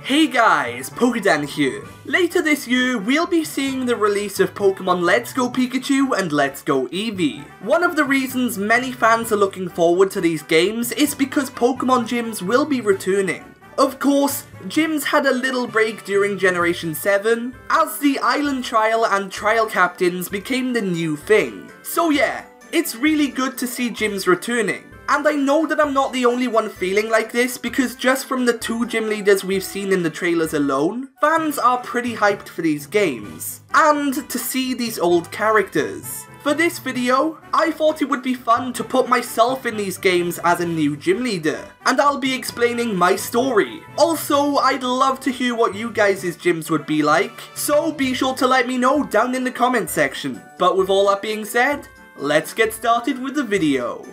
Hey guys, PokeDan here. Later this year, we'll be seeing the release of Pokemon Let's Go Pikachu and Let's Go Eevee. One of the reasons many fans are looking forward to these games is because Pokemon gyms will be returning. Of course, gyms had a little break during Generation 7, as the Island Trial and Trial Captains became the new thing. So yeah, it's really good to see gyms returning. And I know that I'm not the only one feeling like this, because just from the 2 gym leaders we've seen in the trailers alone, fans are pretty hyped for these games, and to see these old characters. For this video, I thought it would be fun to put myself in these games as a new gym leader, and I'll be explaining my story. Also, I'd love to hear what you guys' gyms would be like, so be sure to let me know down in the comment section. But with all that being said, let's get started with the video.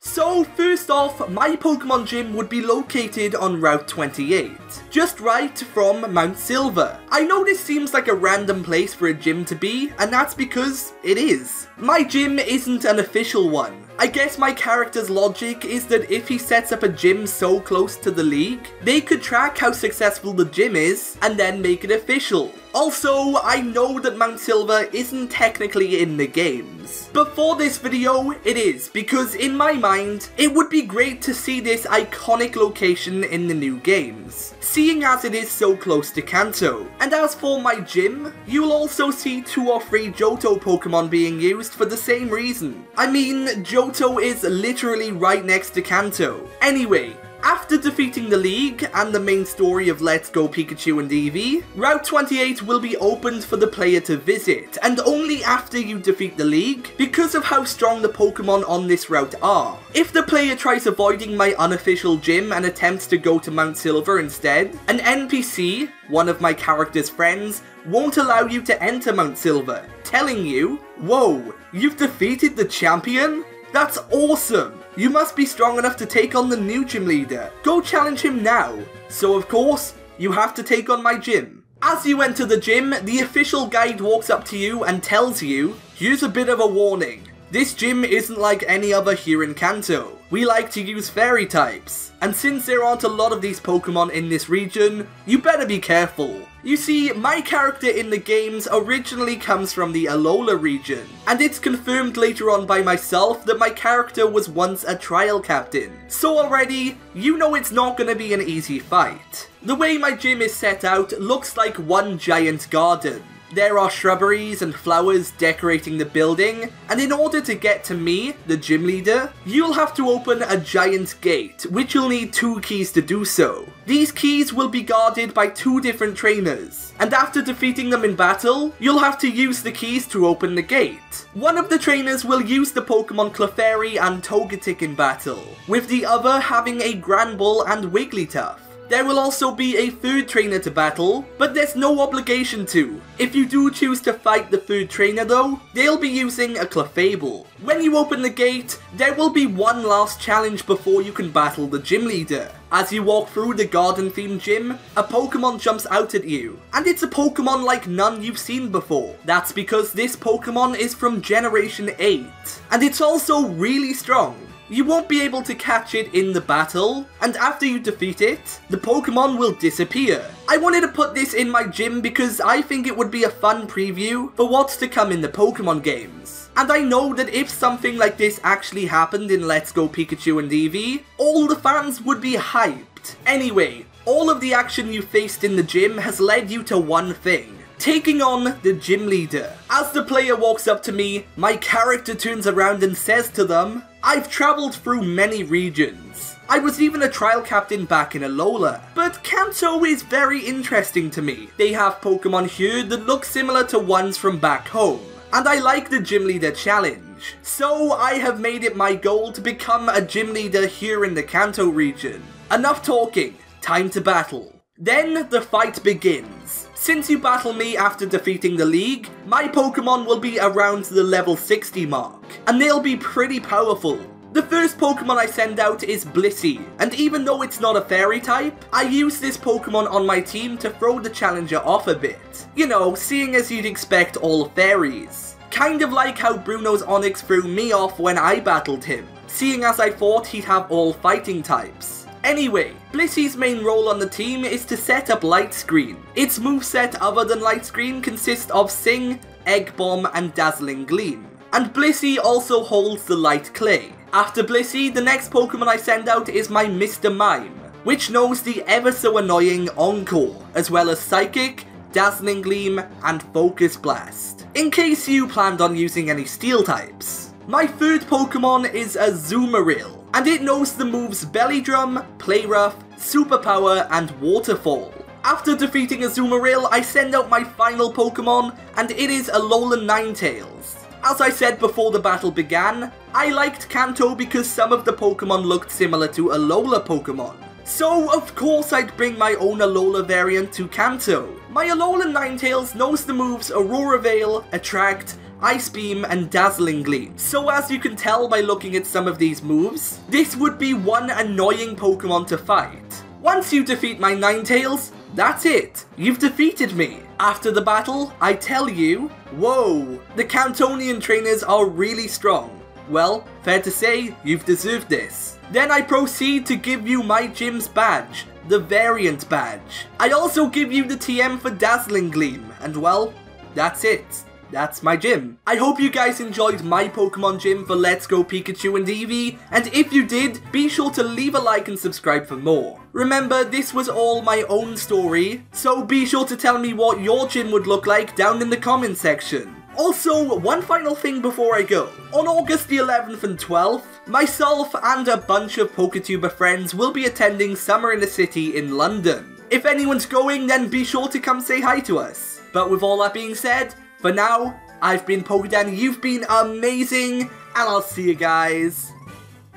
So first off, my Pokemon gym would be located on Route 28, just right from Mount Silver. I know this seems like a random place for a gym to be, and that's because it is. My gym isn't an official one. I guess my character's logic is that if he sets up a gym so close to the league, they could track how successful the gym is and then make it official. Also, I know that Mount Silver isn't technically in the games, but for this video, it is, because in my mind, it would be great to see this iconic location in the new games, seeing as it is so close to Kanto. And as for my gym, you'll also see 2 or 3 Johto Pokemon being used for the same reason. I mean, Johto is literally right next to Kanto. Anyway, after defeating the League and the main story of Let's Go Pikachu and Eevee, Route 28 will be opened for the player to visit, and only after you defeat the League, because of how strong the Pokemon on this route are. If the player tries avoiding my unofficial gym and attempts to go to Mount Silver instead, an NPC, one of my character's friends, won't allow you to enter Mount Silver, telling you, "Whoa, you've defeated the champion? That's awesome! You must be strong enough to take on the new gym leader. Go challenge him now." So of course, you have to take on my gym. As you enter the gym, the official guide walks up to you and tells you, "Here's a bit of a warning. This gym isn't like any other here in Kanto. We like to use fairy types, and since there aren't a lot of these Pokemon in this region, you better be careful." You see, my character in the games originally comes from the Alola region, and it's confirmed later on by myself that my character was once a trial captain. So already, you know it's not gonna be an easy fight. The way my gym is set out looks like one giant garden. There are shrubberies and flowers decorating the building, and in order to get to me, the gym leader, you'll have to open a giant gate, which you'll need 2 keys to do so. These keys will be guarded by 2 different trainers, and after defeating them in battle, you'll have to use the keys to open the gate. One of the trainers will use the Pokemon Clefairy and Togetic in battle, with the other having a Granbull and Wigglytuff. There will also be a 3rd trainer to battle, but there's no obligation to. If you do choose to fight the 3rd trainer though, they'll be using a Clefable. When you open the gate, there will be one last challenge before you can battle the gym leader. As you walk through the garden-themed gym, a Pokemon jumps out at you, and it's a Pokemon like none you've seen before. That's because this Pokemon is from Generation 8, and it's also really strong. You won't be able to catch it in the battle, and after you defeat it, the Pokemon will disappear. I wanted to put this in my gym because I think it would be a fun preview for what's to come in the Pokemon games. And I know that if something like this actually happened in Let's Go Pikachu and Eevee, all the fans would be hyped. Anyway, all of the action you faced in the gym has led you to one thing: taking on the gym leader. As the player walks up to me, my character turns around and says to them, "I've travelled through many regions. I was even a trial captain back in Alola, but Kanto is very interesting to me. They have Pokemon here that look similar to ones from back home, and I like the gym leader challenge. So I have made it my goal to become a gym leader here in the Kanto region. Enough talking, time to battle." Then the fight begins. Since you battle me after defeating the League, my Pokemon will be around the level 60 mark, and they'll be pretty powerful. The first Pokemon I send out is Blissey, and even though it's not a fairy type, I use this Pokemon on my team to throw the challenger off a bit. You know, seeing as you'd expect all fairies. Kind of like how Bruno's Onix threw me off when I battled him, seeing as I thought he'd have all fighting types. Anyway, Blissey's main role on the team is to set up Light Screen. Its moveset other than Light Screen consists of Sing, Egg Bomb, and Dazzling Gleam. And Blissey also holds the Light Clay. After Blissey, the next Pokemon I send out is my Mr. Mime, which knows the ever so annoying Encore, as well as Psychic, Dazzling Gleam, and Focus Blast, in case you planned on using any Steel types. My third Pokemon is a Azumarill, and it knows the moves Belly Drum, Play Rough, Superpower, and Waterfall. After defeating Azumarill, I send out my final Pokemon, and it is Alolan Ninetales. As I said before the battle began, I liked Kanto because some of the Pokemon looked similar to Alola Pokemon. So of course I'd bring my own Alola variant to Kanto. My Alolan Ninetales knows the moves Aurora Veil, Attract, Ice Beam, and Dazzling Gleam. So as you can tell by looking at some of these moves, this would be one annoying Pokemon to fight. Once you defeat my Ninetales, that's it. You've defeated me. After the battle, I tell you, whoa, the Kantonian trainers are really strong. Well, fair to say, you've deserved this. Then I proceed to give you my gym's badge, the Variant Badge. I also give you the TM for Dazzling Gleam, and well, that's it. That's my gym. I hope you guys enjoyed my Pokemon gym for Let's Go Pikachu and Eevee, and if you did, be sure to leave a like and subscribe for more. Remember, this was all my own story, so be sure to tell me what your gym would look like down in the comment section. Also, one final thing before I go. On August the 11th and 12th, myself and a bunch of PokeTuber friends will be attending Summer in the City in London. If anyone's going, then be sure to come say hi to us. But with all that being said, for now, I've been PokeDan, you've been amazing, and I'll see you guys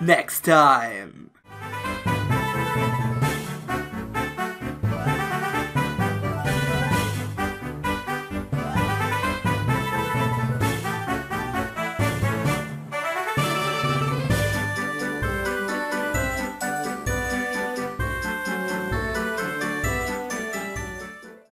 next time.